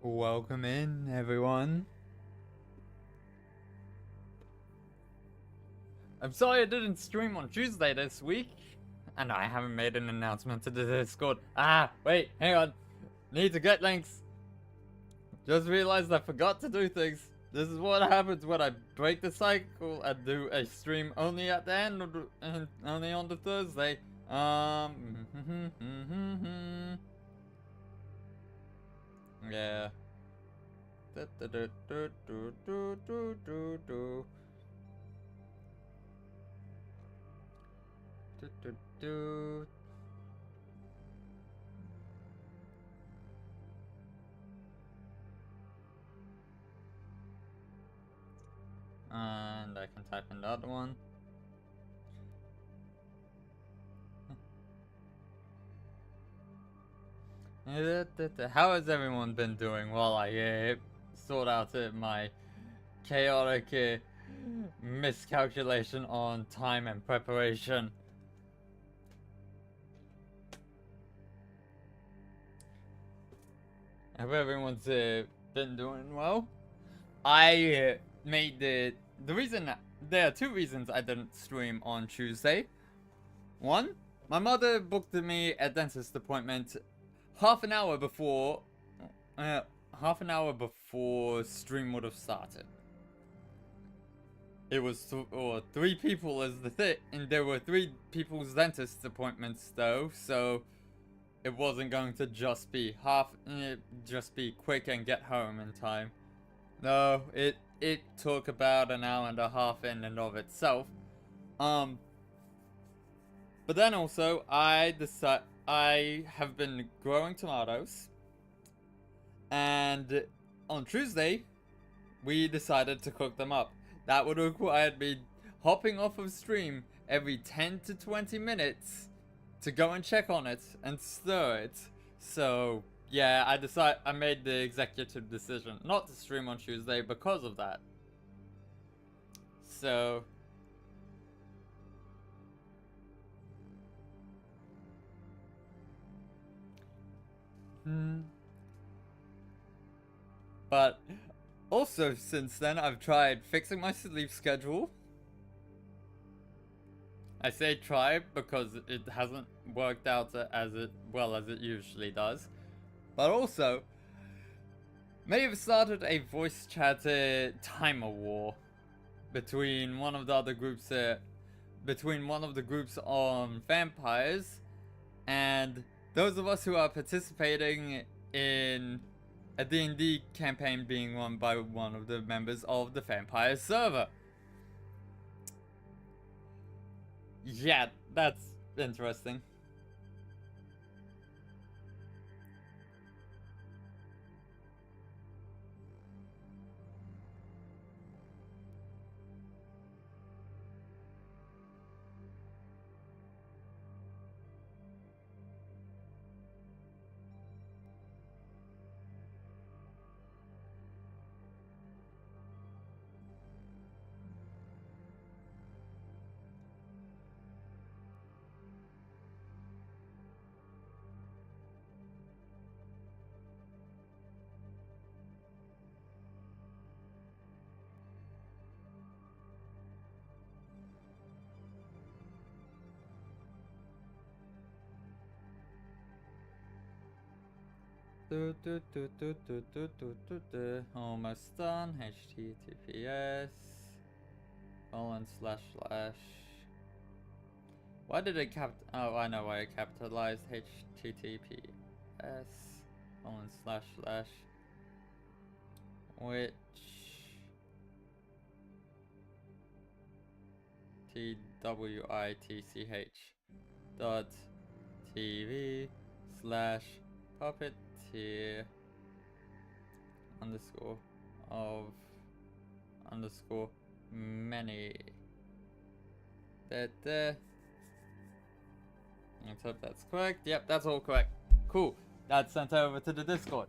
Welcome in, everyone. I'm sorry I didn't stream on Tuesday this week, and I haven't made an announcement to the Discord. Wait, hang on. Need to get links. Just realized I forgot to do things. This is what happens when I break the cycle and do a stream only at the end of the, and only on the Thursday. Yeah. And I can type in the other one. How has everyone been doing while I sort out my chaotic miscalculation on time and preparation? Hope everyone's been doing well. I made the reason. There are two reasons I didn't stream on Tuesday. One, my mother booked me a dentist appointment half an hour before stream would have started. It was three people as the thing, and there were three people's dentist appointments though, so it wasn't going to just be quick and get home in time. No, it took about an hour and a half in and of itself. But then also I have been growing tomatoes, and on Tuesday we decided to cook them up. That would require me hopping off of stream every 10 to 20 minutes to go and check on it and stir it. So yeah, I made the executive decision not to stream on Tuesday because of that. So but also since then I've tried fixing my sleep schedule. I say try because it hasn't worked out as well as it usually does. But also, may have started a voice chat timer war between one of the other groups, between one of the groups on vampires and those of us who are participating in a D&D campaign being run by one of the members of the vampire server. Yeah, that's interesting. Almost done. HTTPS // Why did it oh, I know why it capitalized HTTPS / which twitch.tv/puppeteer _of _many. Let's hope that's correct. Yep, that's all correct. Cool. That's sent over to the Discord.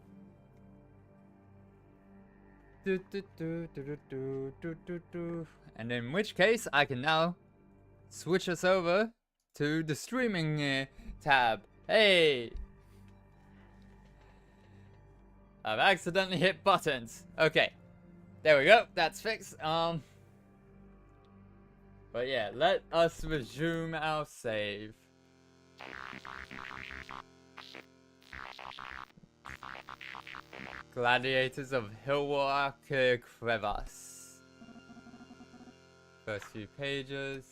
And in which case, I can now switch us over to the streaming tab. Hey! I've accidentally hit buttons. Okay. There we go. That's fixed. But yeah, let us resume our save. Gladiators of Hilwark Crevasse. First few pages.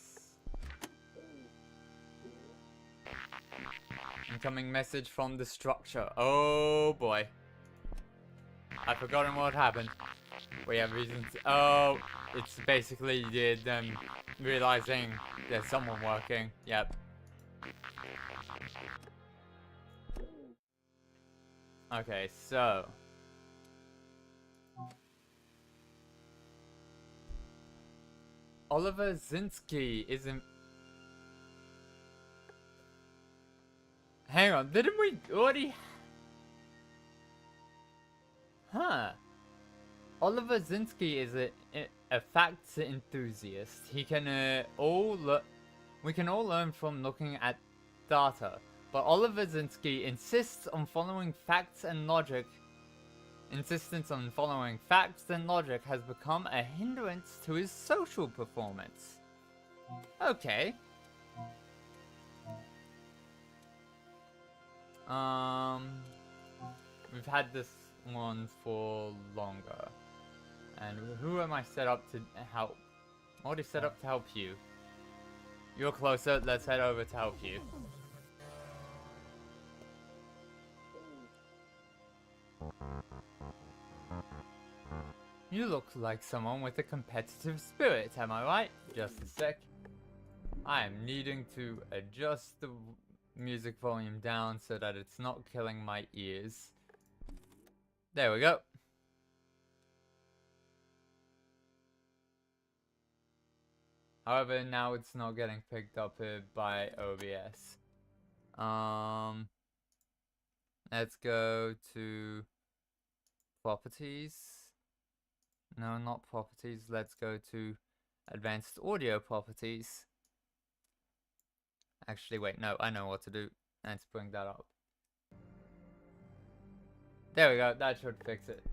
Incoming message from the structure. Oh boy. I've forgotten what happened. We have reasons. Oh, it's basically them realizing there's someone working. Yep. Okay, so. Oliver Zinsky isn't. Hang on, didn't we already? Huh. Oliver Zinsky is a facts enthusiast. He can we can all learn from looking at data. But Oliver Zinsky insists on following facts and logic. Insistence on following facts and logic has become a hindrance to his social performance. Okay. We've had this one for longer. And who am I set up to help? I'm already set up to help you. You're closer, let's head over to help you. You look like someone with a competitive spirit, am I right? Just a sec. I am needing to adjust the music volume down so that it's not killing my ears. There we go. However, now it's not getting picked up by OBS. Let's go to properties. No, not properties. Let's go to advanced audio properties. Actually, wait, no, I know what to do. Let's bring that up. There we go, that should fix it.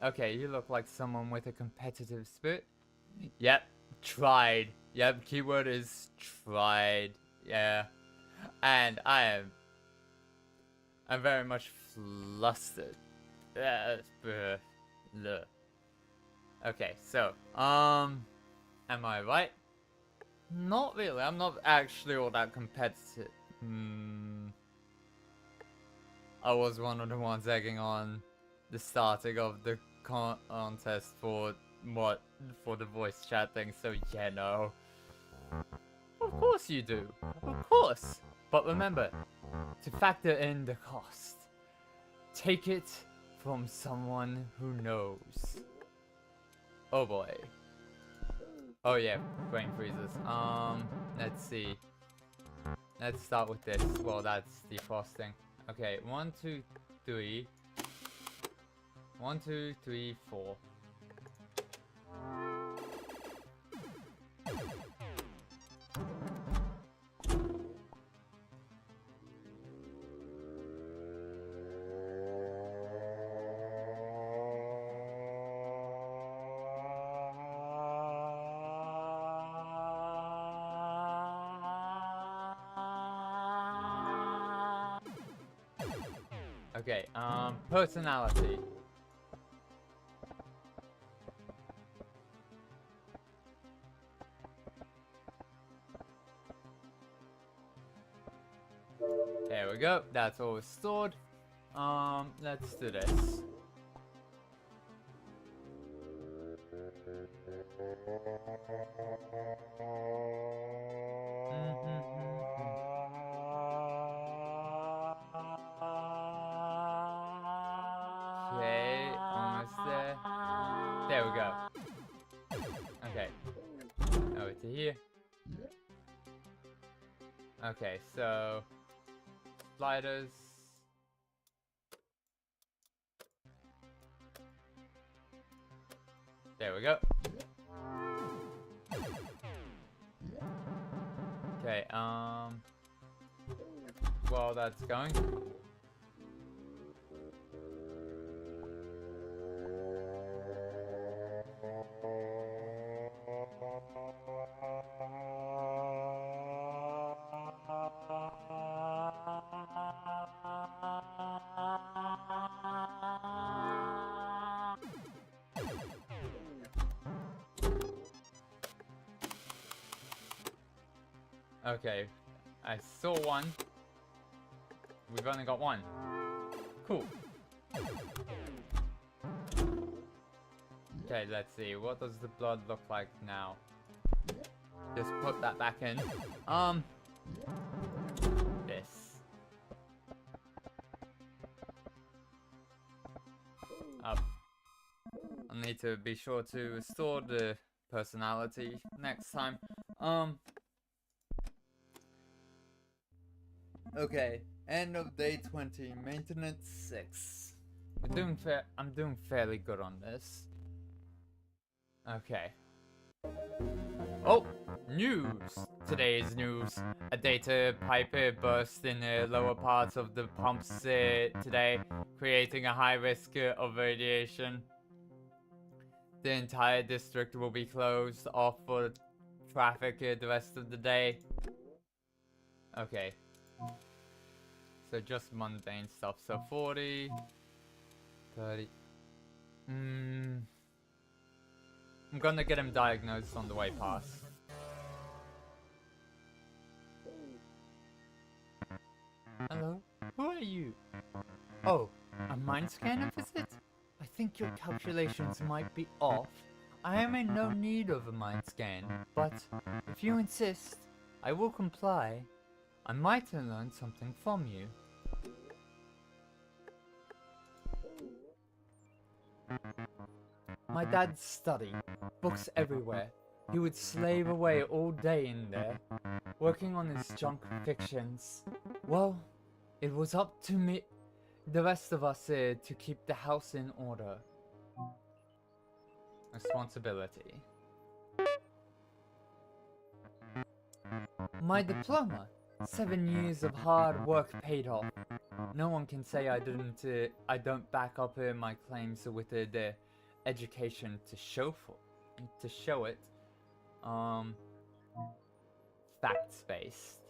Okay, you look like someone with a competitive spirit. Yep, tried. Yep, keyword is tried. Yeah. And I'm very much flustered. Okay, so, am I right? Not really, I'm not actually all that competitive. I was one of the ones egging on the starting of the contest for the voice chat thing, so yeah, no. Of course you do, of course. But remember, to factor in the cost, take it from someone who knows. Oh boy. Oh yeah, brain freezes. Let's see. Let's start with this. Well, that's defrosting. Okay, 1, 2, 3. 1, 2, 3, 4. Okay, personality. There we go, that's all stored. Let's do this. Okay, almost there. There we go. Okay, over to here. Okay, so sliders. There we go. Okay, while that's going. Okay, I saw one. We've only got one. Cool. Okay, let's see. What does the blood look like now? Just put that back in. This. I'll need to be sure to restore the personality next time. Okay, end of day 20, maintenance 6. I'm doing fairly good on this. Okay. Oh, news! Today's news. A data pipe burst in the lower parts of the pumps today, creating a high risk of radiation. The entire district will be closed off for traffic the rest of the day. Okay. So just mundane stuff. So 40, 30. I'm gonna get him diagnosed on the way past. Hello? Who are you? Oh, a mind scanner visit? I think your calculations might be off. I am in no need of a mind scan, but if you insist, I will comply. I might learn something from you. My dad's study, books everywhere. He would slave away all day in there, working on his junk fictions. Well, it was up to me, the rest of us to keep the house in order. Responsibility. My diploma. 7 years of hard work paid off. No one can say I don't back up my claims with the education to show it. Facts-based.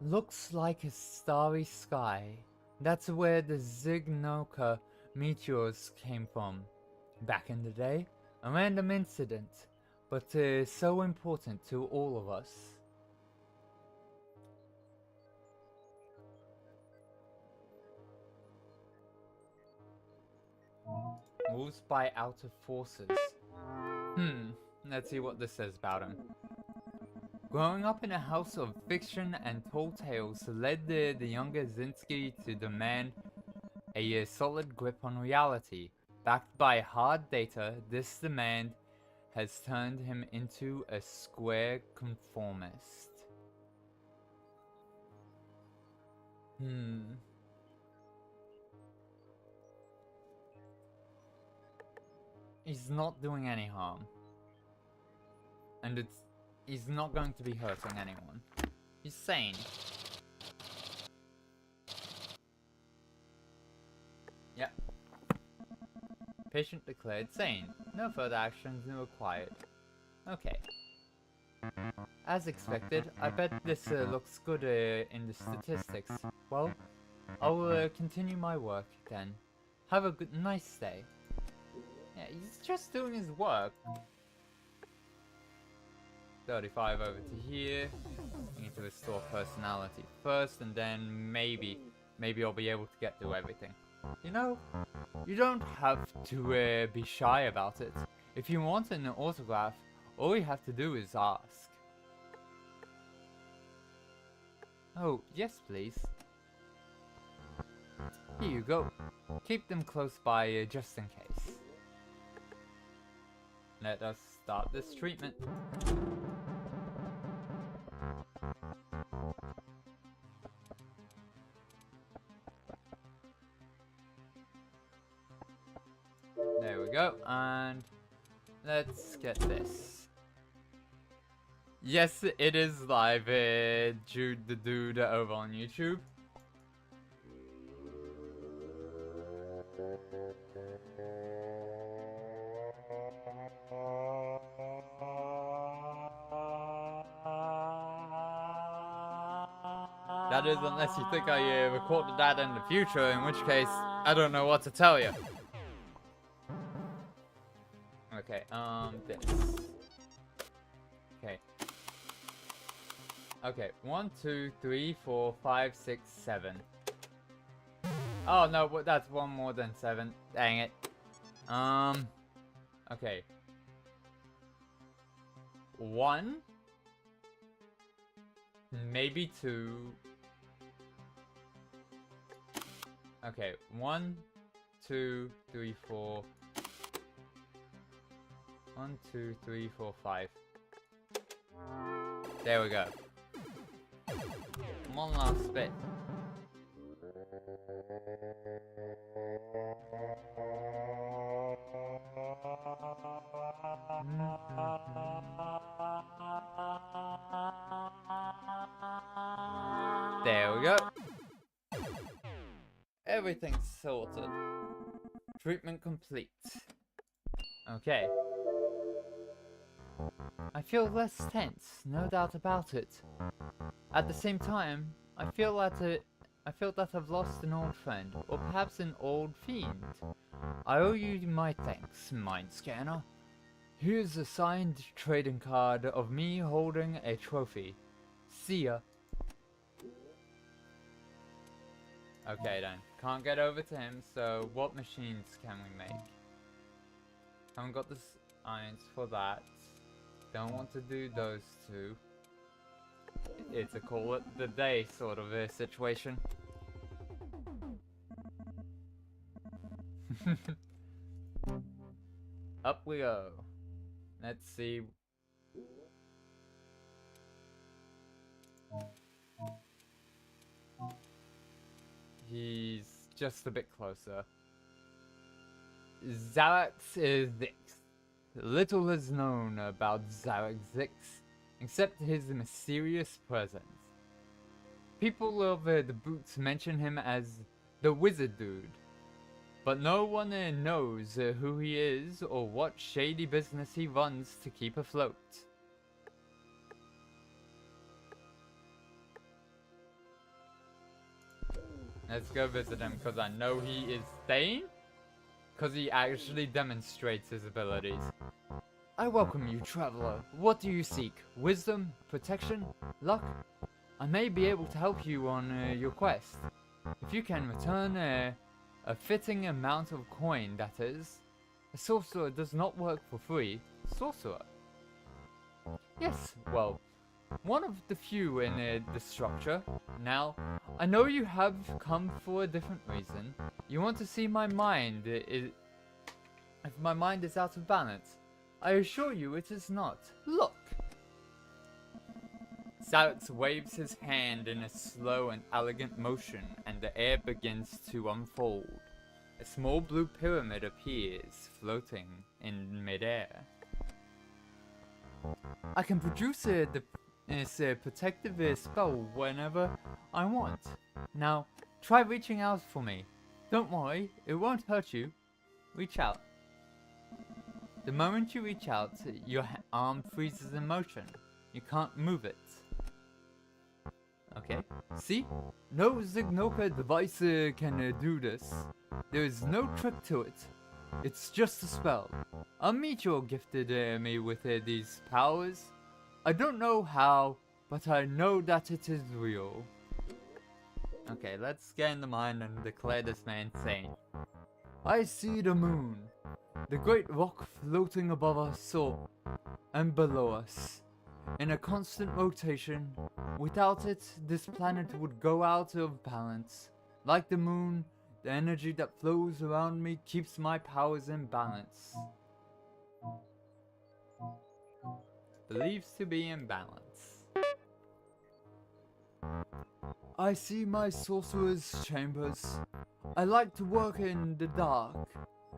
Looks like a starry sky. That's where the Zignoka meteors came from. Back in the day, a random incident, but so important to all of us. Moves by outer forces. Let's see what this says about him. Growing up in a house of fiction and tall tales led the younger Zinsky to demand a solid grip on reality. Backed by hard data, this demand has turned him into a square conformist. He's not doing any harm. And he's not going to be hurting anyone. He's sane. Yep. Patient declared sane. No further actions required. Okay. As expected, I bet this looks good in the statistics. Well, I'll continue my work then. Have a nice day. Yeah, he's just doing his work. 35 over to here. I need to restore personality first, and then maybe I'll be able to get through everything. You know, you don't have to be shy about it. If you want an autograph, all you have to do is ask. Oh, yes please. Here you go. Keep them close by just in case. Let us start this treatment. There we go, and let's get this. Yes, it is live, Jude the Dude over on YouTube. That is, unless you think I recorded that in the future, in which case, I don't know what to tell you. Okay, this. Okay. Okay, 1, 2, 3, 4, 5, 6, 7. Oh no, that's one more than 7. Dang it. Okay. 1. Maybe 2. Okay, 1, 2, 3, 4. 1, 2, 3, 4, 5. There we go. One last bit. There we go. Everything's sorted. Treatment complete. Okay. I feel less tense, no doubt about it. At the same time, I feel that I've lost an old friend, or perhaps an old fiend. I owe you my thanks, Mind Scanner. Here's a signed trading card of me holding a trophy. See ya. Okay then, can't get over to him, so what machines can we make? Haven't got the irons for that. Don't want to do those two. It's a call it the day sort of a situation. Up we go. Let's see. He's just a bit closer. Zarek Zix. Little is known about Zarek Zix, except his mysterious presence. People of the Boots mention him as the Wizard Dude, but no one knows who he is or what shady business he runs to keep afloat. Let's go visit him, because I know he is sane, because he actually demonstrates his abilities. I welcome you, traveler. What do you seek? Wisdom? Protection? Luck? I may be able to help you on your quest. If you can return a fitting amount of coin, that is. A sorcerer does not work for free. Sorcerer? Yes, well, one of the few in the structure. Now, I know you have come for a different reason. You want to see my mind. If my mind is out of balance, I assure you it is not. Look! Zarex waves his hand in a slow and elegant motion, and the air begins to unfold. A small blue pyramid appears, floating in midair. I can produce this protective spell whenever I want. Now, try reaching out for me. Don't worry, it won't hurt you. Reach out. The moment you reach out, your arm freezes in motion. You can't move it. Okay, see? No Zignoka device can do this. There is no trick to it. It's just a spell. A meteor gifted me with these powers. I don't know how, but I know that it is real. Okay, let's scan the mind and declare this man sane. I see the moon. The great rock floating above us and below us. In a constant rotation. Without it, this planet would go out of balance. Like the moon, the energy that flows around me keeps my powers in balance. Believes to be in balance. I see my sorcerer's chambers. I like to work in the dark.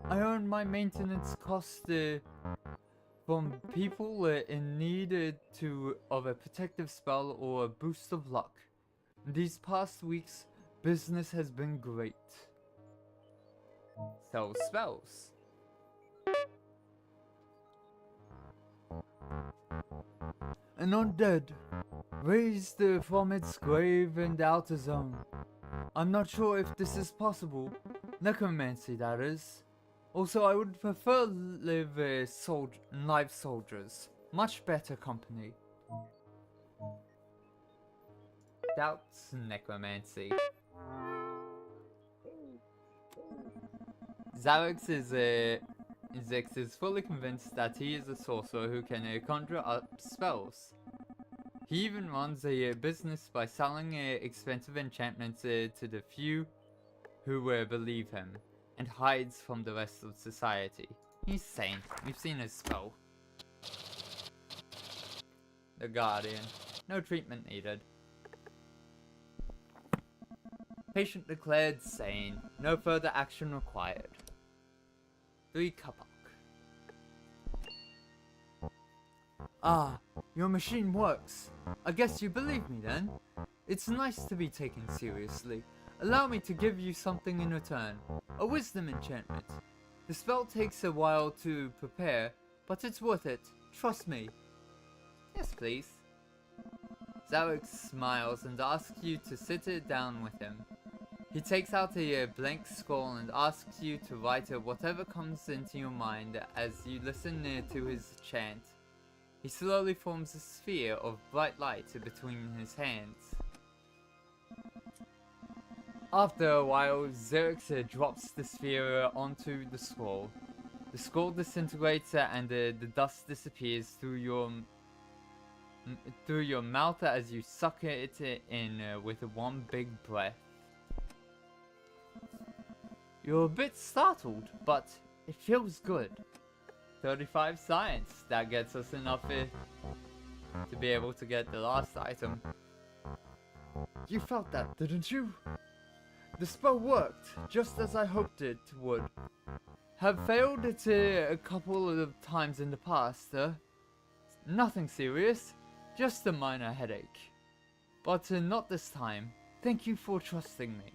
I earn my maintenance cost from people in need of a protective spell or a boost of luck. These past weeks, business has been great. Sell spells. An undead, raised from its grave in the outer zone. I'm not sure if this is possible. Necromancy, that is. Also, I would prefer live soldiers. Much better company. Doubts necromancy. Zarex is fully convinced that he is a sorcerer who can conjure up spells. He even runs a business by selling expensive enchantments to the few who believe him, and hides from the rest of society. He's sane. We've seen his spell. The Guardian. No treatment needed. Patient declared sane. No further action required. 3 Kapak. Ah, your machine works. I guess you believe me then? It's nice to be taken seriously. Allow me to give you something in return. A wisdom enchantment. The spell takes a while to prepare, but it's worth it. Trust me. Yes, please. Zarex smiles and asks you to sit down with him. He takes out a blank scroll and asks you to write whatever comes into your mind as you listen to his chant. He slowly forms a sphere of bright light between his hands. After a while, Zarex drops the sphere onto the scroll. The scroll disintegrates and the dust disappears through your mouth as you suck it in with one big breath. You're a bit startled, but it feels good. 35 science. That gets us enough to be able to get the last item. You felt that, didn't you? The spell worked, just as I hoped it would. Have failed it a couple of times in the past, Nothing serious, just a minor headache. But not this time. Thank you for trusting me.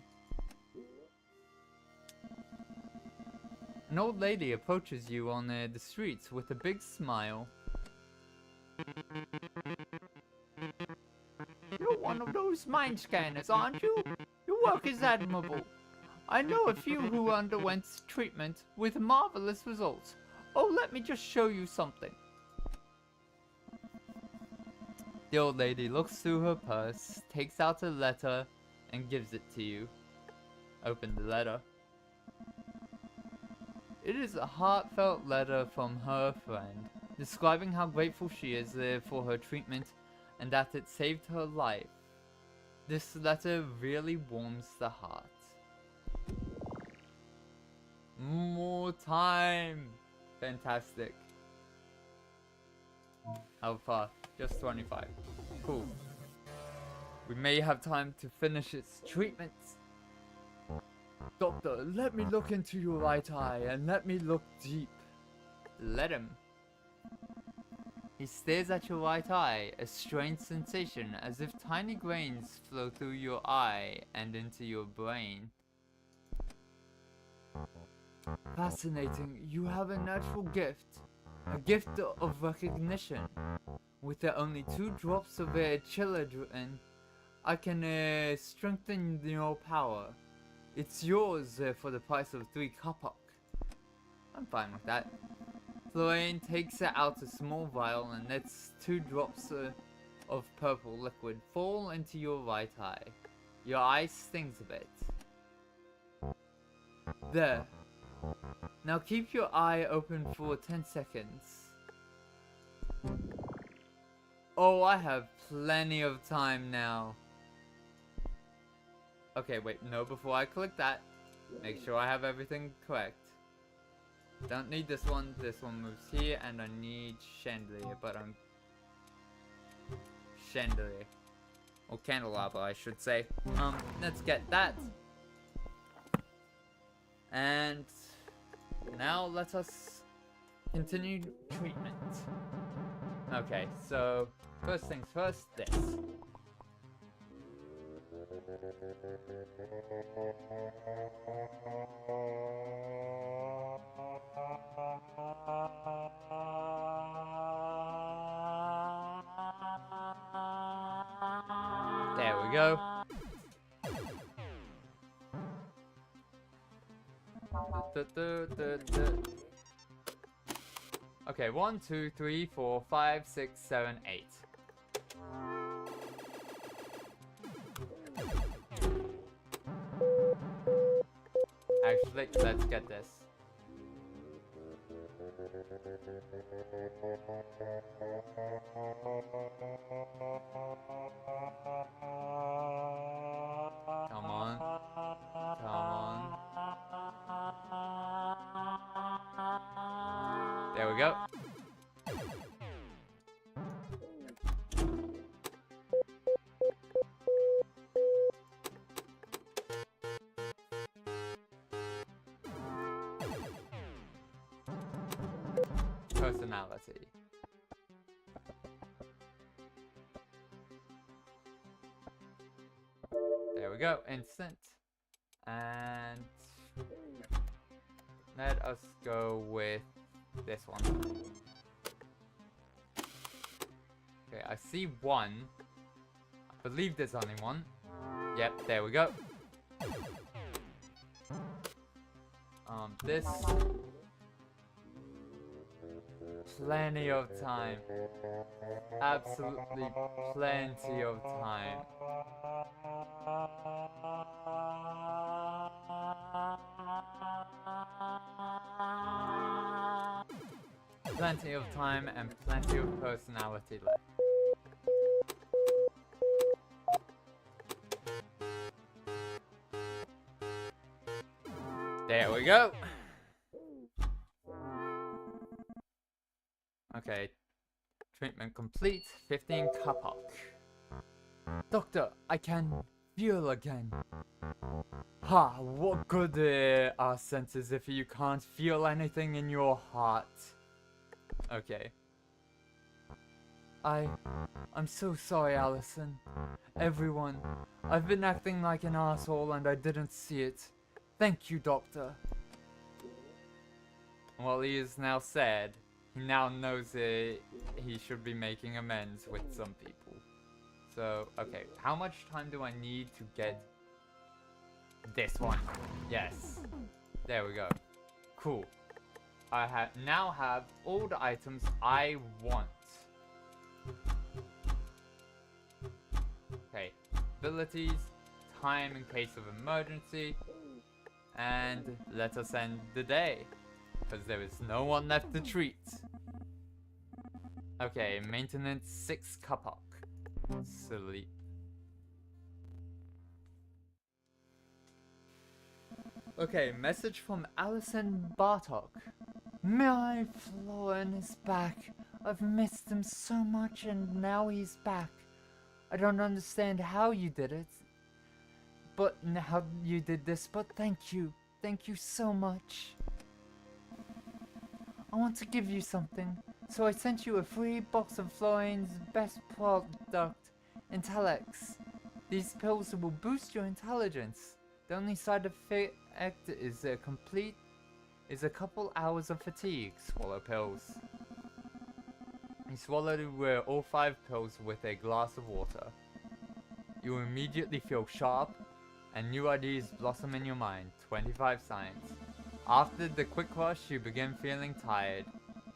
An old lady approaches you on the streets with a big smile. You're one of those mind scanners, aren't you? Your work is admirable. I know a few who underwent treatment with marvelous results. Oh, let me just show you something. The old lady looks through her purse, takes out a letter, and gives it to you. Open the letter. It is a heartfelt letter from her friend, describing how grateful she is for her treatment and that it saved her life. This letter really warms the heart. More time! Fantastic. How far? Just 25. Cool. We may have time to finish its treatment. Doctor, let me look into your right eye and let me look deep. Let him. He stares at your right eye, a strange sensation as if tiny grains flow through your eye and into your brain. Fascinating. You have a natural gift. A gift of recognition. With only 2 drops of children, I can strengthen your power. It's yours for the price of 3 kapok. I'm fine with that. Florian takes out a small vial and lets 2 drops of purple liquid fall into your right eye. Your eye stings a bit. There. Now keep your eye open for 10 seconds. Oh, I have plenty of time now. Okay, wait, no, before I click that, make sure I have everything correct. Don't need this one moves here, and I need chandelier, but I'm... Chandelier. Or candelabra, I should say. Let's get that. And now let us continue treatment. Okay, so first things first, this. There we go. Okay, 1, 2, 3, 4, 5, 6, 7, 8. Actually, let's get this. Come on. Come on. There we go. Personality. There we go, instant. And let us go with this one. Okay, I see 1. I believe there's only 1. Yep, there we go. This. Plenty of time. Absolutely plenty of time. Plenty of time and plenty of personality left. There we go. Okay. Treatment complete. 15 kapok. Doctor, I can feel again. Ha, what good are senses if you can't feel anything in your heart? Okay. I'm so sorry, Allison. Everyone, I've been acting like an asshole and I didn't see it. Thank you, Doctor. Well, he is now sad. He now knows he should be making amends with some people. So, okay, how much time do I need to get this one? Yes. There we go. Cool. I now have all the items I want. Okay, abilities, time in case of emergency, and let us end the day, because there is no one left to treat. Okay, maintenance 6 Kapok. Sleep. Okay, message from Allison Bartok. My Florin is back. I've missed him so much and now he's back. I don't understand how you did it. But how you did this, but thank you. Thank you so much. I want to give you something. So I sent you a free box of Florin's best product, Intellex. These pills will boost your intelligence. The only side effect is a couple hours of fatigue. Swallow pills. You swallow all 5 pills with a glass of water. You will immediately feel sharp, and new ideas blossom in your mind. 25 signs. After the quick rush, you begin feeling tired.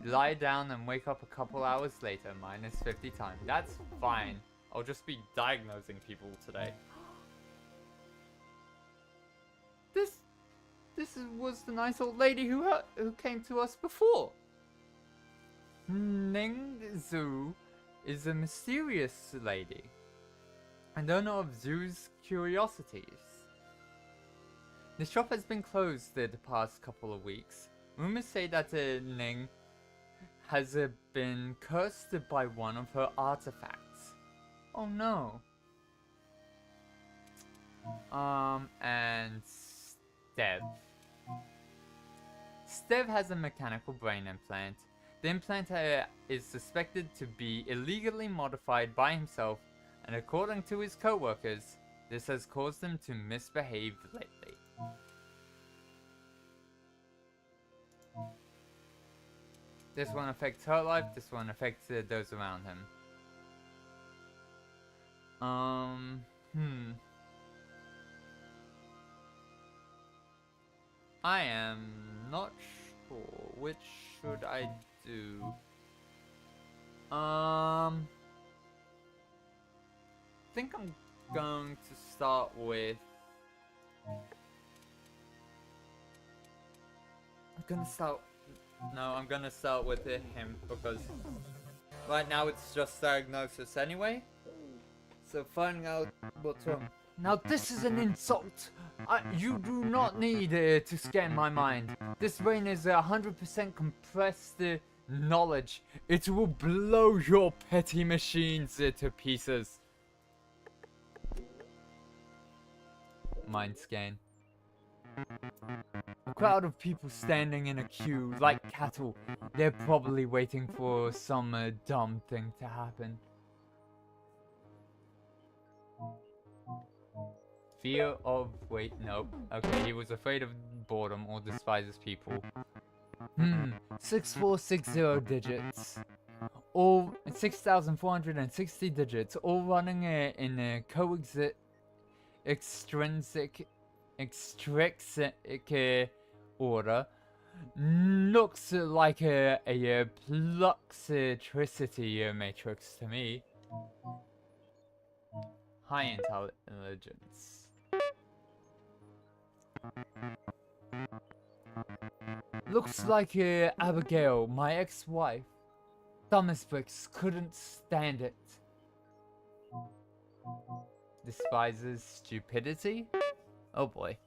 You lie down and wake up a couple hours later, minus 50 times. That's fine. I'll just be diagnosing people today. This was the nice old lady who came to us before. Ning Zhu is a mysterious lady, and owner of Zhu's Curiosities. The shop has been closed the past couple of weeks. Rumors say that Ning has been cursed by one of her artifacts. Oh no. And Stev. Stev has a mechanical brain implant. The implant is suspected to be illegally modified by himself, and according to his co-workers, this has caused him to misbehave lately. This one affects her life, this one affects those around him. I am not sure. Which should I do? I think I'm going to start with... I'm gonna start with him, because right now it's just diagnosis anyway. So finding out what's wrong. Now this is an insult! You do not need to scan my mind. This brain is 100% compressed knowledge. It will blow your petty machines to pieces. Mind scan. A crowd of people standing in a queue like cattle. They're probably waiting for some dumb thing to happen. Fear of... wait, nope. Okay, he was afraid of boredom or despises people. 6460 digits. All 6,460 digits. All running in a extrinsic order. Looks like a Pluxtricity matrix to me. High intelligence. Looks like Abigail, my ex-wife. Thomas Bricks couldn't stand it. Despises stupidity? Oh boy.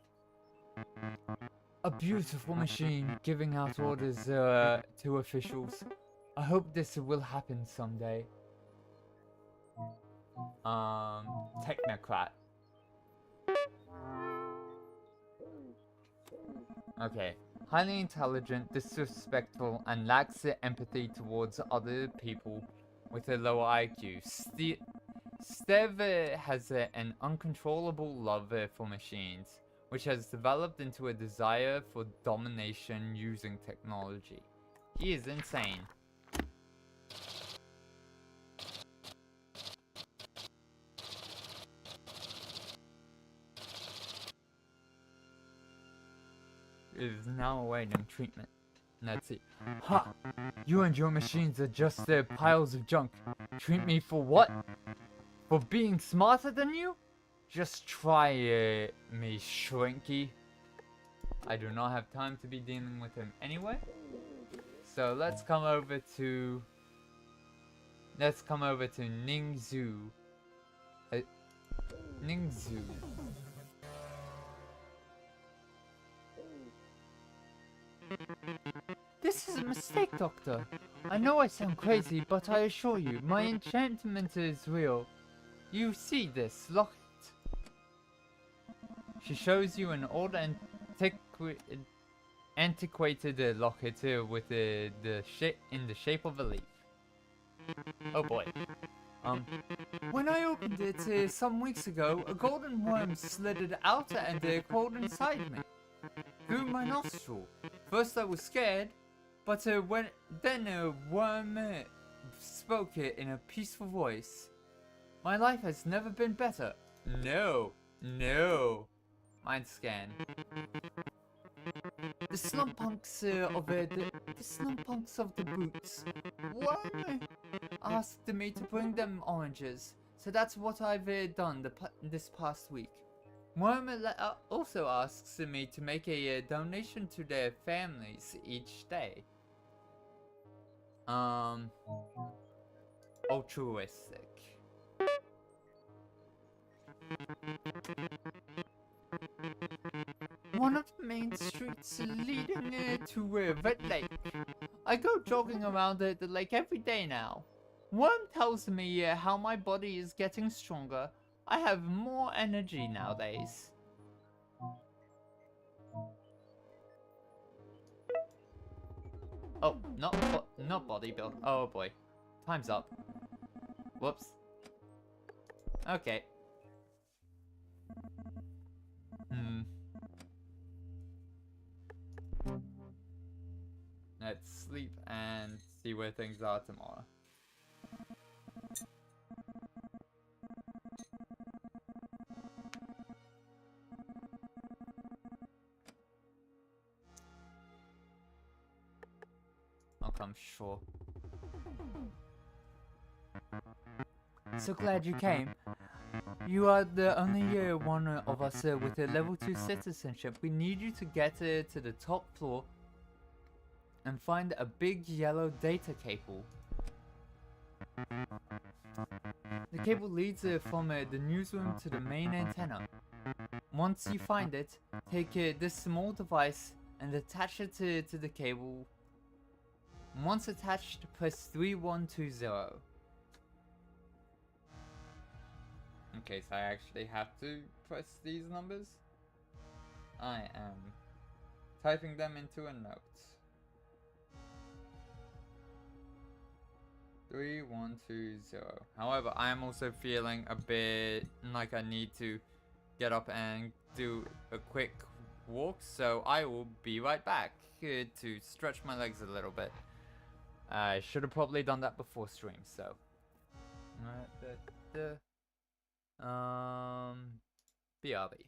A beautiful machine giving out orders to officials. I hope this will happen someday. Technocrat. Okay. Highly intelligent, disrespectful, and lacks empathy towards other people. with a lower IQ. Stev has an uncontrollable love for machines, which has developed into a desire for domination using technology. He is insane. Is now awaiting treatment. That's it. Ha! You and your machines are just piles of junk. Treat me for what? For being smarter than you? Just try me, Shrinky. I do not have time to be dealing with him anyway. So let's come over to Ningzhu. Ningzhu. This is a mistake, Doctor. I know I sound crazy, but I assure you, my enchantment is real. You see this, lock it. She shows you an old antiquated locket with the shape of a leaf. Oh boy. When I opened it some weeks ago, a golden worm slithered out and crawled inside me. Through my nostril. First I was scared, but then a worm spoke in a peaceful voice. My life has never been better. No. Mind scan. The slumpunks of the boots. Worm asked me to bring them oranges, so that's what I've done this past week. Worm also asks me to make a donation to their families each day. Altruistic. One of the main streets leading to Red Lake. I go jogging around the lake every day now. Worm tells me how my body is getting stronger. I have more energy nowadays. Oh, not bodybuild. Oh boy. Time's up. Whoops. Okay. Let's sleep and see where things are tomorrow. I'm sure. So glad you came. You are the only one of us with a level 2 citizenship. We need you to get to the top floor and find a big yellow data cable. The cable leads from the newsroom to the main antenna. Once you find it, take this small device and attach it to the cable. Once attached, press 3120. Okay, so I actually have to press these numbers. I am typing them into a note. 3120. However, I am also feeling a bit like I need to get up and do a quick walk, so I will be right back to stretch my legs a little bit. I should have probably done that before stream, so. BRB.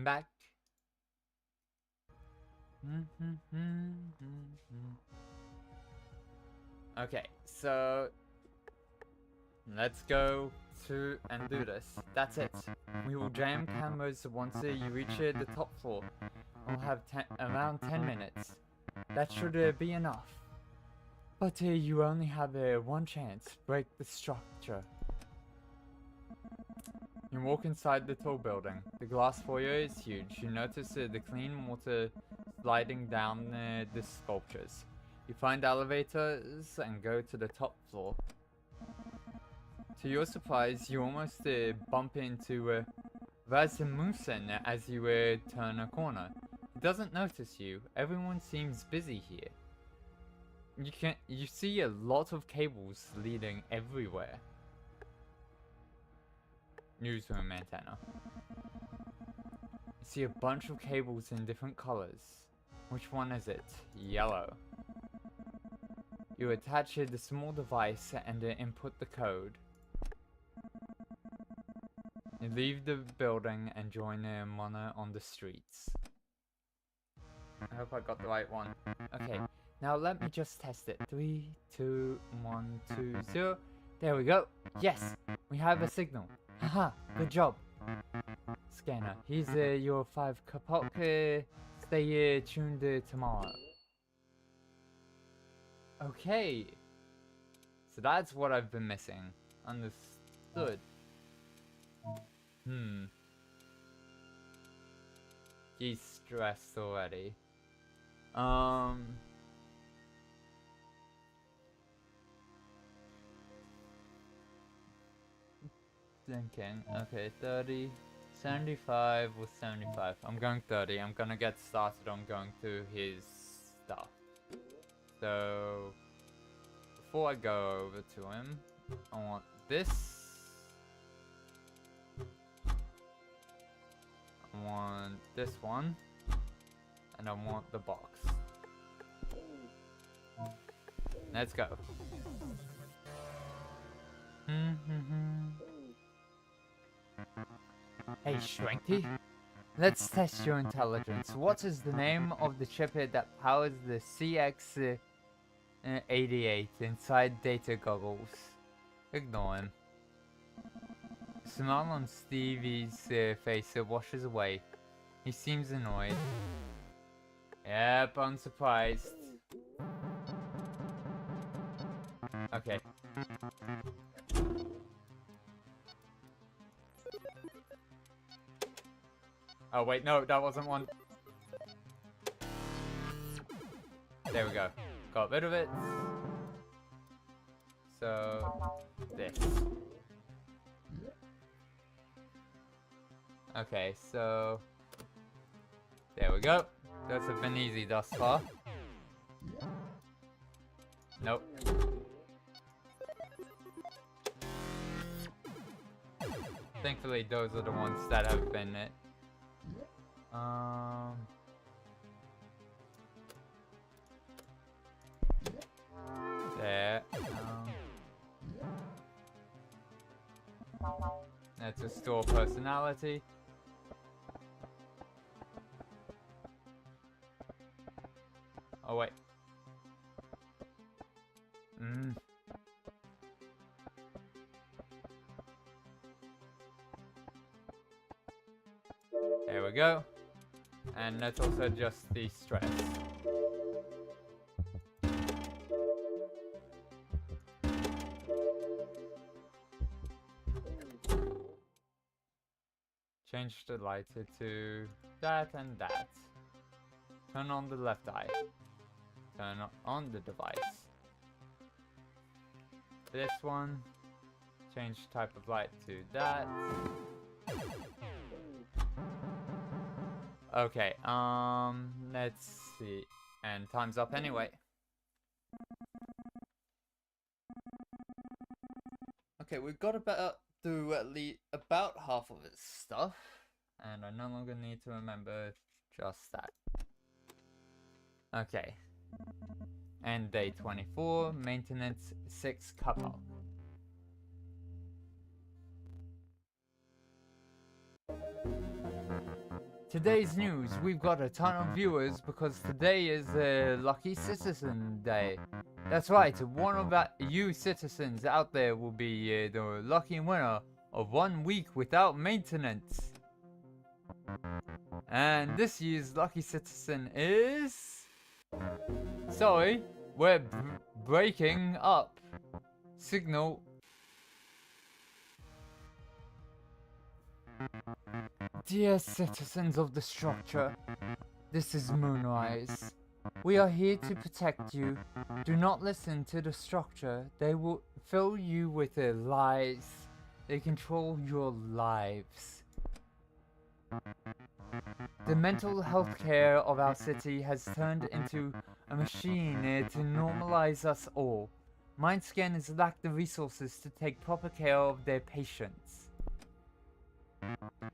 I'm back. Okay, so let's go to and do this. That's it. We will jam cameras once you reach the top floor. We'll have around 10 minutes. That should be enough. But you only have one chance. Break the structure. You walk inside the tall building. The glass foyer is huge. You notice the clean water sliding down the sculptures. You find elevators and go to the top floor. To your surprise, you almost bump into Rasmussen as you turn a corner. He doesn't notice you. Everyone seems busy here. You see a lot of cables leading everywhere. Newsroom antenna. You see a bunch of cables in different colors. Which one is it? Yellow. You attach the small device and input the code. You leave the building and join Mona on the streets. I hope I got the right one. Okay, now let me just test it. 3, 2, 1, 2, 0. There we go. Yes, we have a signal. Haha, good job. Scanner, here's your 5 kapok. Stay tuned tomorrow. Okay. So that's what I've been missing. Understood. He's stressed already. Thinking. Okay, 30. 75 with 75. I'm going 30. I'm gonna get started on going through his stuff. So, before I go over to him, I want this. I want this one. And I want the box. Let's go. Hey, Shrinky. Let's test your intelligence. What is the name of the chip that powers the CX-88 inside data goggles? Ignore him. The smile on Stevie's face washes away. He seems annoyed. Yep, unsurprised. Okay. Oh wait, no, that wasn't one. There we go. Got rid of it. So, this. Okay, so... there we go. Those have been easy thus far. Nope. Thankfully, those are the ones that have been it. There. That's a store personality. Oh wait. There we go. And let's also adjust the stress. Change the light to that and that. Turn on the left eye. Turn on the device. This one. Change type of light to that. Okay, let's see. And time's up anyway. Okay, we've got about through at least about half of its stuff. And I no longer need to remember just that. Okay. And day 24, maintenance 6 couple. Today's news, we've got a ton of viewers because today is Lucky Citizen Day. That's right, one of you citizens out there will be the lucky winner of 1 week without maintenance. And this year's Lucky Citizen is... Sorry, we're breaking up. Signal. Dear citizens of the structure, this is Moonrise. We are here to protect you. Do not listen to the structure. They will fill you with their lies. They control your lives. The mental health care of our city has turned into a machine to normalize us all. Mind scanners lack the resources to take proper care of their patients.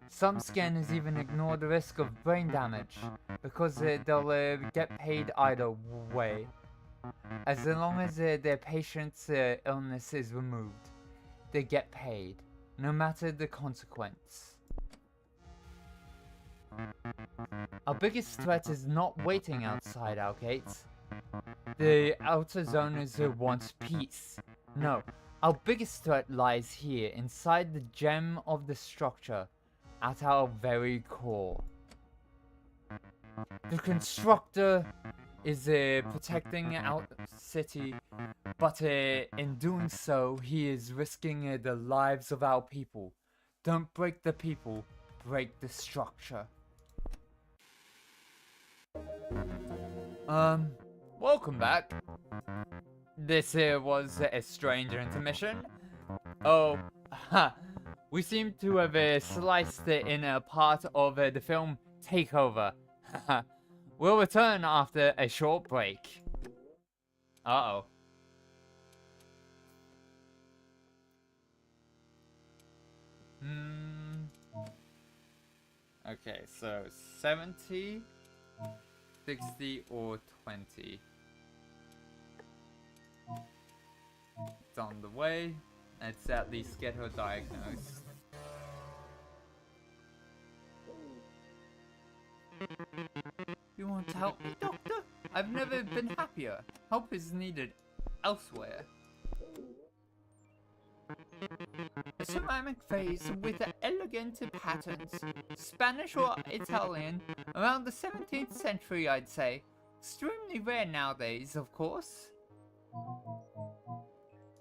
Some scanners even ignore the risk of brain damage because they'll get paid either way. As long as their patient's illness is removed, they get paid, no matter the consequence. Our biggest threat is not waiting outside our gates. The outer zoners want peace. No, our biggest threat lies here, inside the gem of the structure, at our very core. The constructor is protecting our city, but in doing so, he is risking the lives of our people. Don't break the people, break the structure. Welcome back. This was a strange intermission. Oh, ha. We seem to have sliced it in a part of the film Takeover. We'll return after a short break. Uh-oh. Okay, so 70, 60, or 20. It's on the way. Let's at least get her diagnosed. You want to help me, Doctor? I've never been happier. Help is needed elsewhere. A ceramic vase with elegant patterns, Spanish or Italian, around the 17th century, I'd say. Extremely rare nowadays, of course.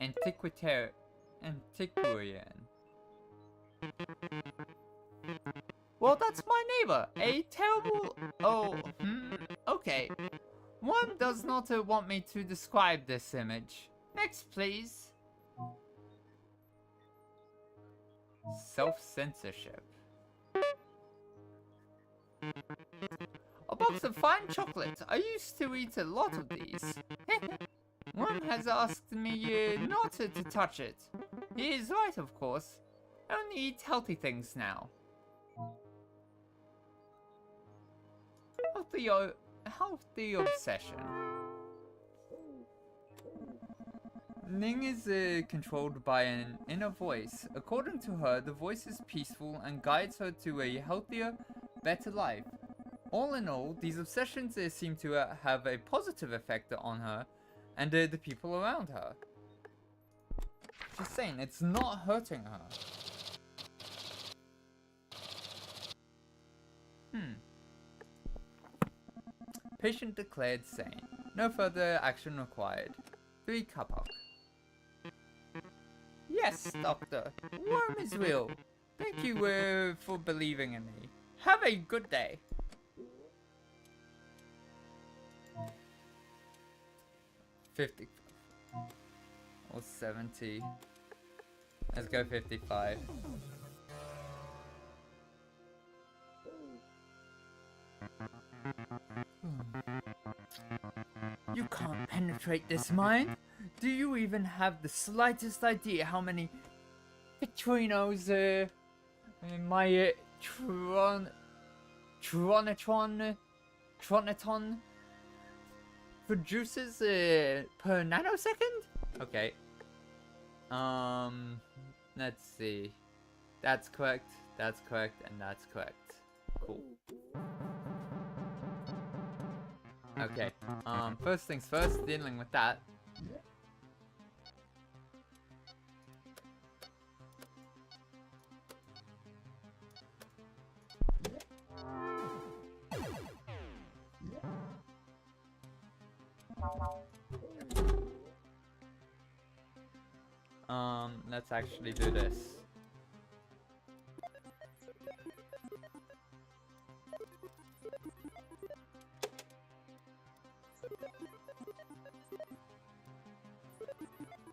Antiquarian. Well, that's my neighbor. A terrible... Oh, okay. One does not want me to describe this image. Next, please. Self-censorship. A box of fine chocolate. I used to eat a lot of these. One has asked me not to touch it. He is right, of course. I only eat healthy things now. Healthy obsession. Ning is controlled by an inner voice. According to her, the voice is peaceful and guides her to a healthier, better life. All in all, these obsessions seem to have a positive effect on her and the people around her. Just saying, it's not hurting her. Patient declared sane. No further action required. 3 Kapok. Yes, Doctor. Worm is real. Thank you for believing in me. Have a good day. $50 or 70. Let's go 55. You can't penetrate this mind. Do you even have the slightest idea how many Victorinos my Tronaton produces per nanosecond? Okay. Let's see. That's correct, and that's correct. cool. Okay, first things first, dealing with that. Let's actually do this.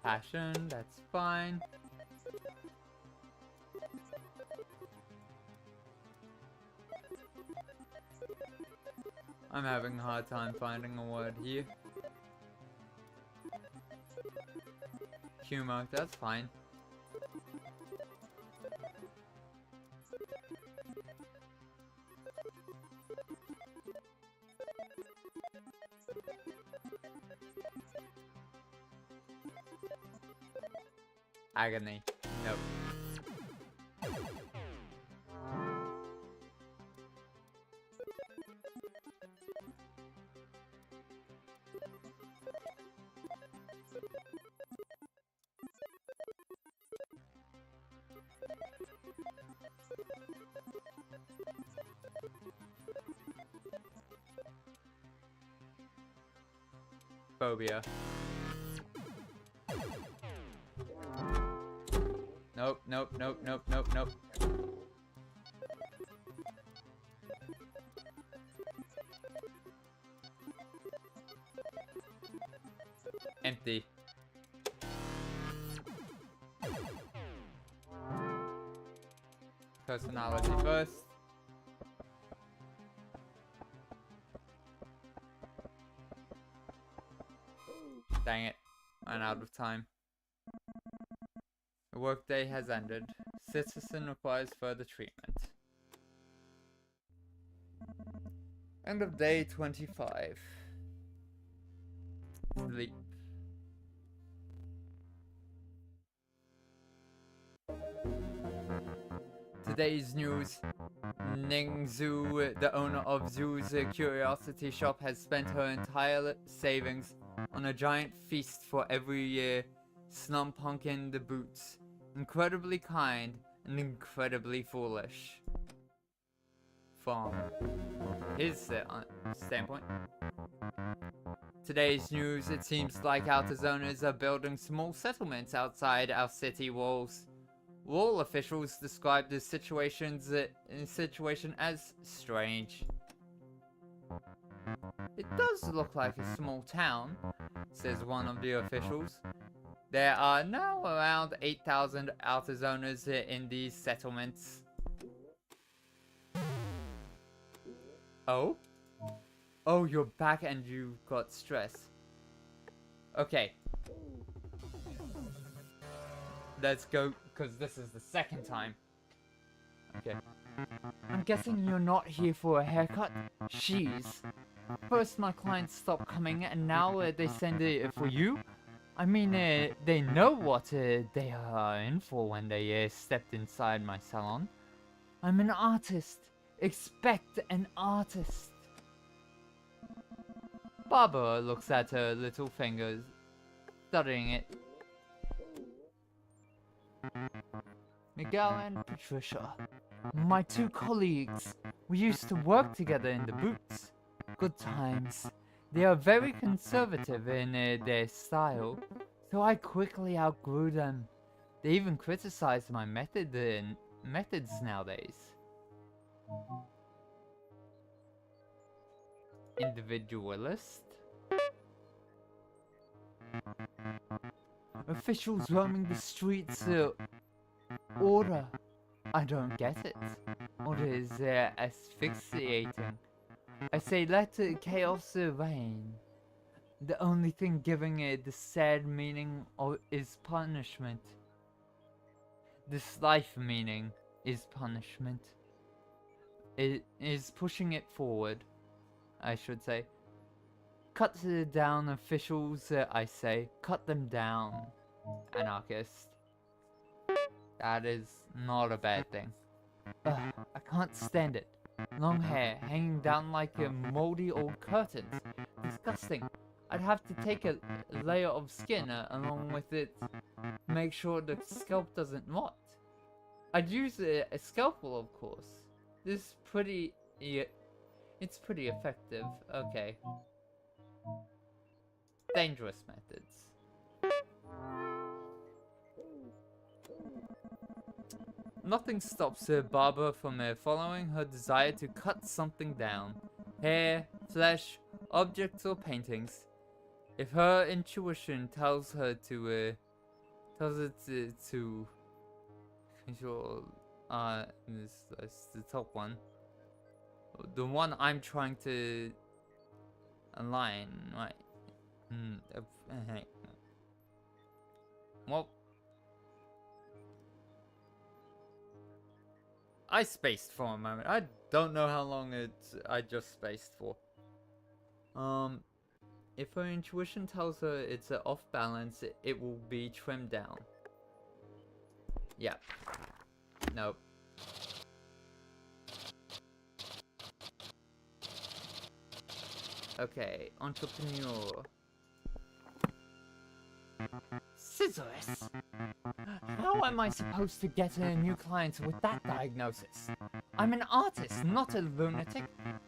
Passion, that's fine. I'm having a hard time finding a word here. Humor, that's fine. Agony. Nope. Phobia. Nope, nope, nope, nope, nope, nope. Empty. Personality first. Dang it. Ran out of time. The workday has ended. Citizen requires further treatment. End of day 25. Sleep. Today's news. Ningzhu, the owner of Zhu's curiosity shop, has spent her entire savings on a giant feast for every year. Snumpunkin the Boots. Incredibly kind and incredibly foolish. From his standpoint. Today's news, it seems like Altazoners are building small settlements outside our city walls. Wall officials described the situation as strange. It does look like a small town, says one of the officials. There are now around 8,000 Altazoners in these settlements. Oh? Oh, you're back and you got stress. Okay. Let's go, because this is the second time. Okay. I'm guessing you're not here for a haircut? Jeez. First my clients stopped coming and now they send it for you? I mean, they know what they are in for when they stepped inside my salon. I'm an artist. Expect an artist. Barbara looks at her little fingers, studying it. Miguel and Patricia, my two colleagues. We used to work together in the boots. Good times. They are very conservative in their style, so I quickly outgrew them. They even criticize my methods nowadays. Individualist? Officials roaming the streets, order. I don't get it. Order is asphyxiating. I say let chaos reign. The only thing giving it the sad meaning is punishment. This life meaning is punishment. It is pushing it forward, I should say. Cut down officials, I say. Cut them down, anarchist. That is not a bad thing. I can't stand it. Long hair hanging down like moldy old curtains. Disgusting. I'd have to take a layer of skin along with it. Make sure the scalp doesn't rot. I'd use a scalpel, of course. This is pretty... it's pretty effective. Okay. Dangerous methods. Nothing stops Barbara from following her desire to cut something down. Hair, flesh, objects or paintings. If her intuition tells her to control, this the top one. The one I'm trying to align, right? Well, I spaced for a moment. I don't know how long I just spaced for. If her intuition tells her it's off balance, it will be trimmed down. Yeah. Nope. Okay, entrepreneur. Scissors? How am I supposed to get new clients with that diagnosis? I'm an artist, not a lunatic.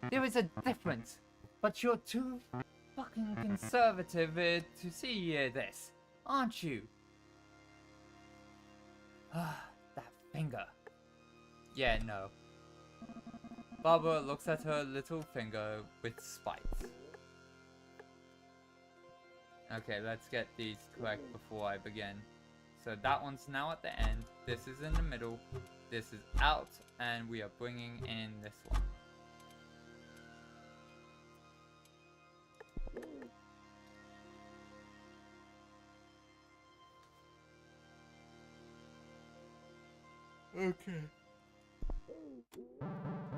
There is a difference. But you're too fucking conservative to see this, aren't you? That finger. Yeah, no. Barbara looks at her little finger with spite. Okay, let's get these correct before I begin. So that one's now at the end, this is in the middle, this is out, and we are bringing in this one. Okay.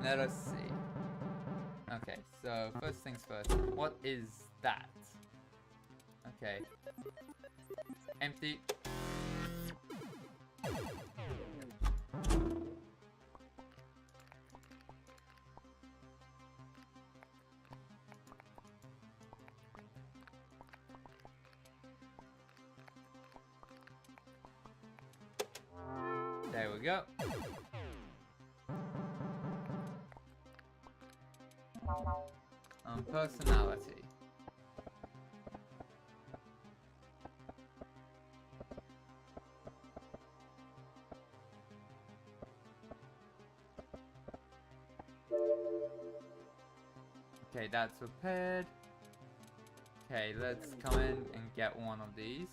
Let us see. Okay, so first things first. What is that? Okay. Empty. There we go. Personality. Okay, that's repaired. Okay, let's come in and get one of these.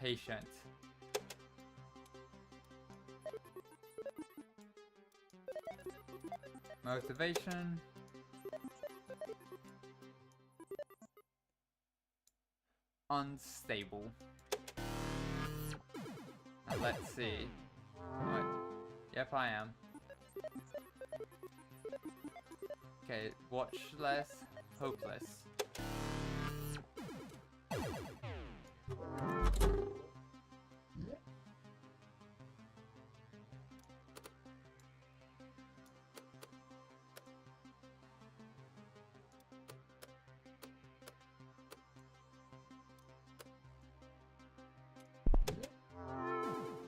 Patient. Motivation. Unstable. Now let's see. What? Yep, I am. Okay, watch less, hopeless.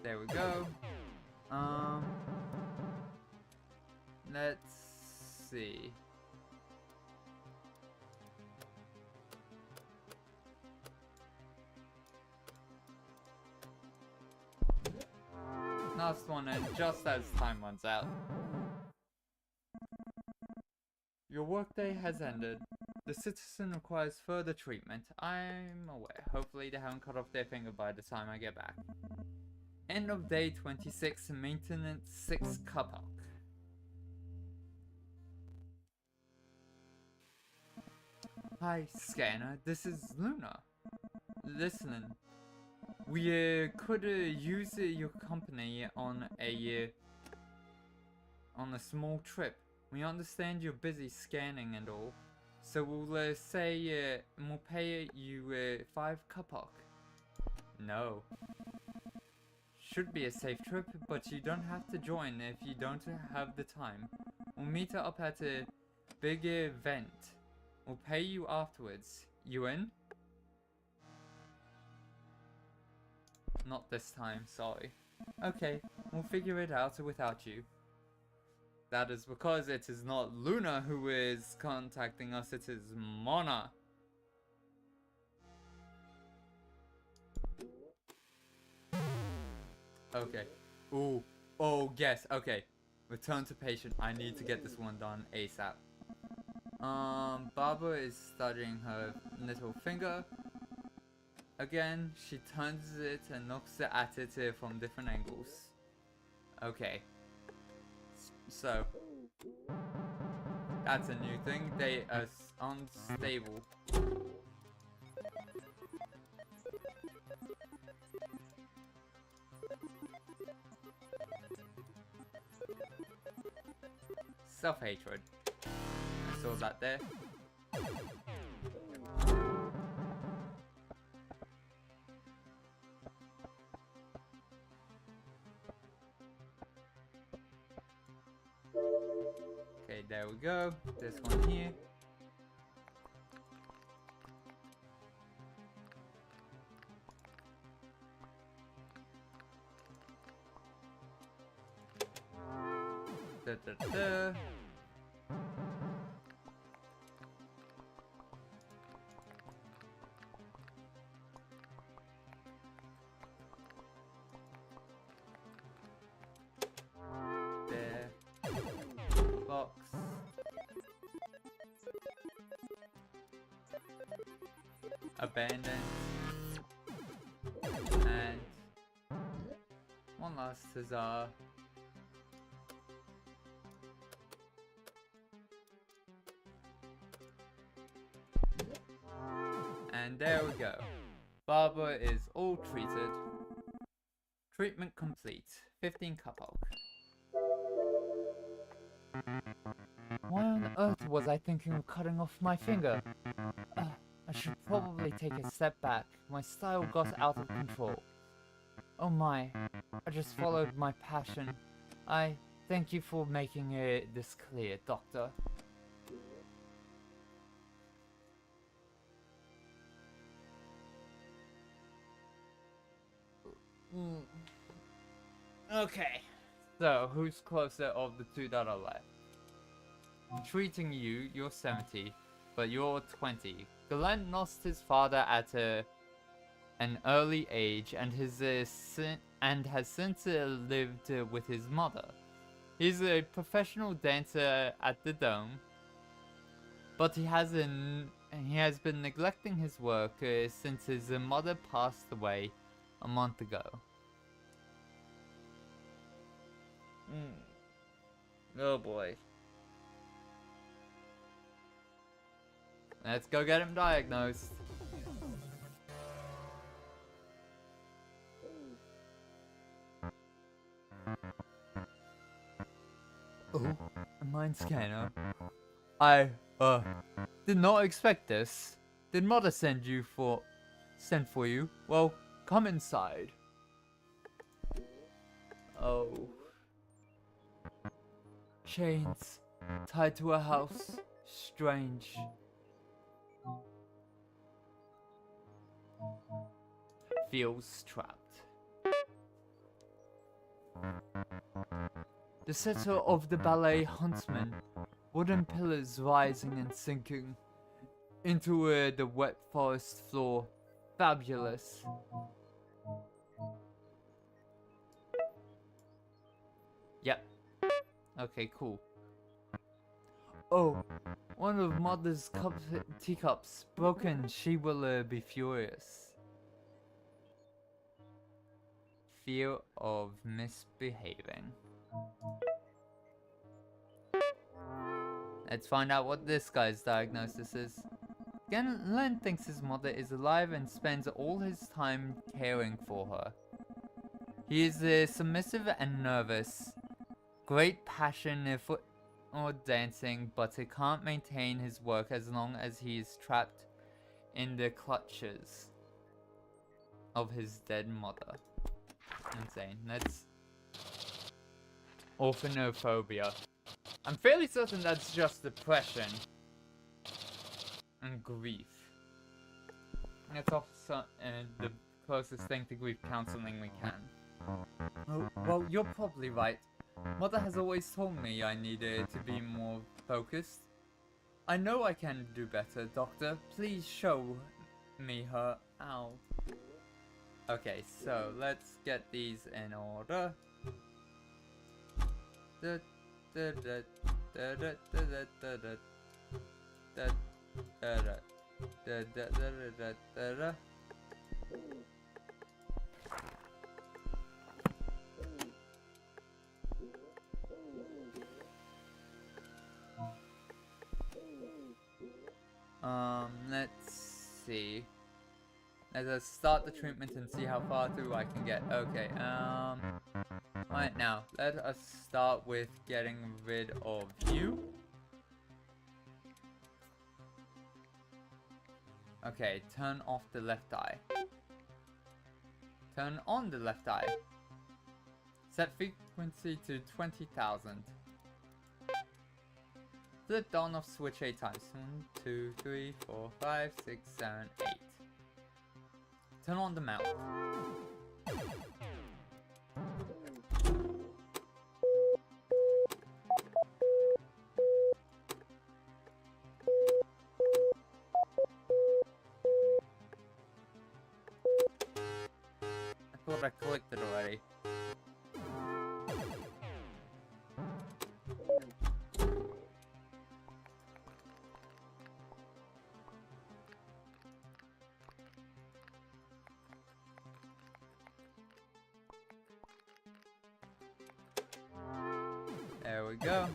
There we go. Let's see. Last one in just as time runs out. Your workday has ended. The citizen requires further treatment. I'm aware. Hopefully they haven't cut off their finger by the time I get back. End of day 26, maintenance 6 Kapok. Hi, Scanner. This is Luna. Listen, we could use your company on a on a small trip. We understand you're busy scanning and all, so we'll say we'll pay you 5 kapok. No. Should be a safe trip, but you don't have to join if you don't have the time. We'll meet up at a big event. We'll pay you afterwards. You in? Not this time, sorry. Okay, we'll figure it out without you. That is because it is not Luna who is contacting us, it is Mona. Okay. Ooh. Oh, yes. Okay. Return to patient. I need to get this one done ASAP. Barbara is studying her little finger. Again, she turns it and looks at it from different angles. Okay. So. That's a new thing. They are unstable. Self-hatred. I saw that there. Okay, there we go. This one here. Da, da, da. There. Box. Abandoned. And one last huzzah. And there we go. Barbara is all treated. Treatment complete. 15 kapok. Why on earth was I thinking of cutting off my finger? I should probably take a step back. My style got out of control. Oh my, I just followed my passion. I thank you for making this clear, Doctor. Okay. So, who's closer of the two that are left? Treating you, you're 70, but you're 20. Glenn lost his father at an early age and has since lived with his mother. He's a professional dancer at the Dome, but he has been neglecting his work since his mother passed away a month ago. Oh boy. Let's go get him diagnosed. Oh, a mind scanner. I did not expect this. Did mother send for you? Well, come inside. Oh. Chains tied to a house. Strange. Feels trapped. The center of the ballet huntsman. Wooden pillars rising and sinking into the wet forest floor. Fabulous. Yep. Okay, cool. Oh, one of mother's teacups broken. She will be furious. Fear of misbehaving. Let's find out what this guy's diagnosis is. Glenn thinks his mother is alive and spends all his time caring for her. He is submissive and nervous. great passion for or dancing, but he can't maintain his work as long as he is trapped in the clutches of his dead mother. Insane. That's orphanophobia. I'm fairly certain that's just depression and grief. That's also the closest thing to grief counseling we can. Oh, well, you're probably right. Mother has always told me I needed to be more focused. I know I can do better, Doctor. Please show me her out. Okay, so let's get these in order. Let's see. Let's start the treatment and see how far through I can get. Okay, right now, let us start with getting rid of you. Okay, turn off the left eye. Turn on the left eye. Set frequency to 20,000. Flip the on off switch 8 times. 1, 2, 3, 4, 5, 6, 7, 8. Turn on the mouth. I thought I clicked it already. There we go.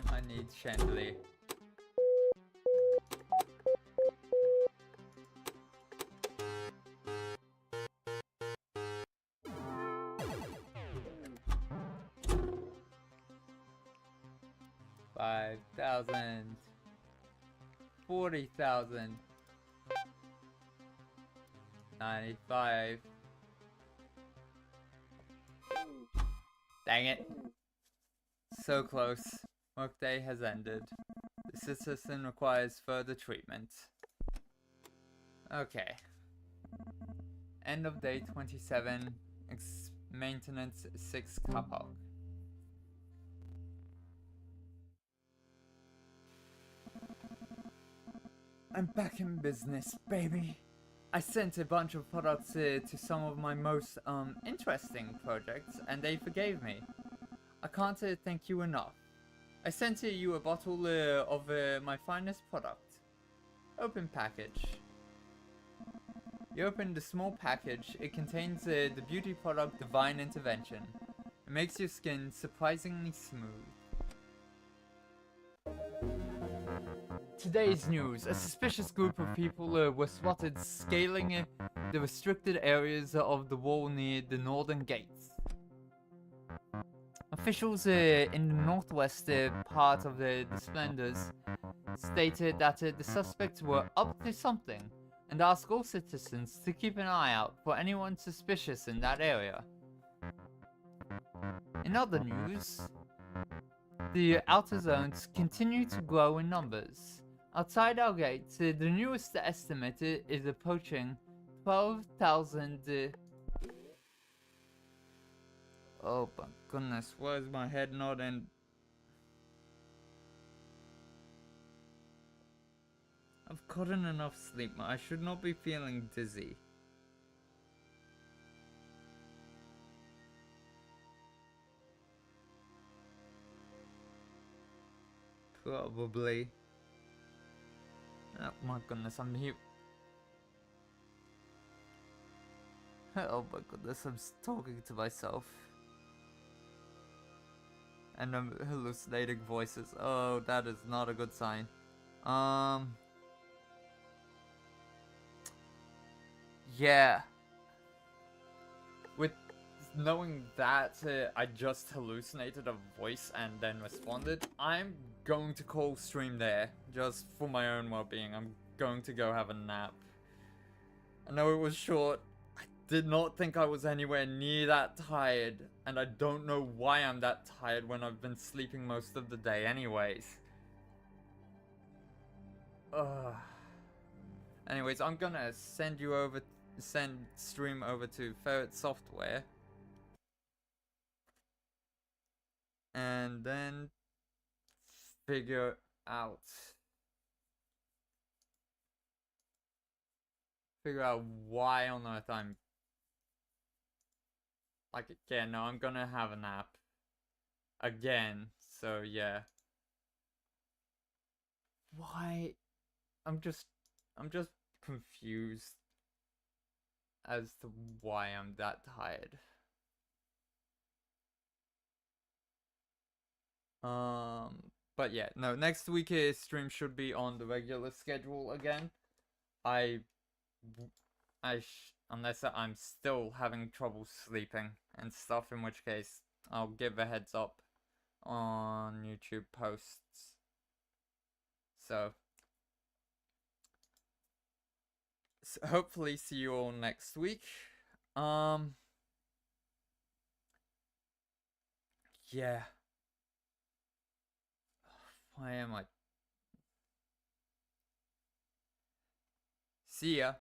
I need chandelier. $5,000, $40,000, 95. Dang it. So close. Workday has ended. This assistant requires further treatment. Okay. End of day 27. Maintenance 6 Kapok. I'm back in business, baby. I sent a bunch of products to some of my most interesting projects, and they forgave me. I can't thank you enough. I sent you a bottle of my finest product. Open package. You open the small package. It contains the beauty product Divine Intervention. It makes your skin surprisingly smooth. Today's news. A suspicious group of people were spotted scaling the restricted areas of the wall near the northern gates. Officials in the northwest part of the Splendors stated that the suspects were up to something and asked all citizens to keep an eye out for anyone suspicious in that area. In other news, the outer zones continue to grow in numbers. Outside our gates, the newest estimate is approaching 12,000. Oh my goodness, why is my head not in? I've gotten enough sleep. I should not be feeling dizzy. Probably. Oh my goodness, I'm here. Oh my goodness, I'm talking to myself. And I'm hallucinating voices. Oh, that is not a good sign. yeah, with knowing that I just hallucinated a voice and then responded, I'm going to call stream there, just for my own well-being. I'm going to go have a nap. I know it was short. I did not think I was anywhere near that tired, and I don't know why I'm that tired when I've been sleeping most of the day anyways. Ugh. Anyways, I'm gonna send stream over to Ferret Software. And then figure out why on earth I'm like, again, no, I'm gonna have a nap again, so yeah. Why? I'm just confused as to why I'm that tired. But yeah, no, next week stream should be on the regular schedule again. Unless I'm still having trouble sleeping and stuff, in which case I'll give a heads up on YouTube posts. So hopefully see you all next week. Yeah. Why am I? See ya.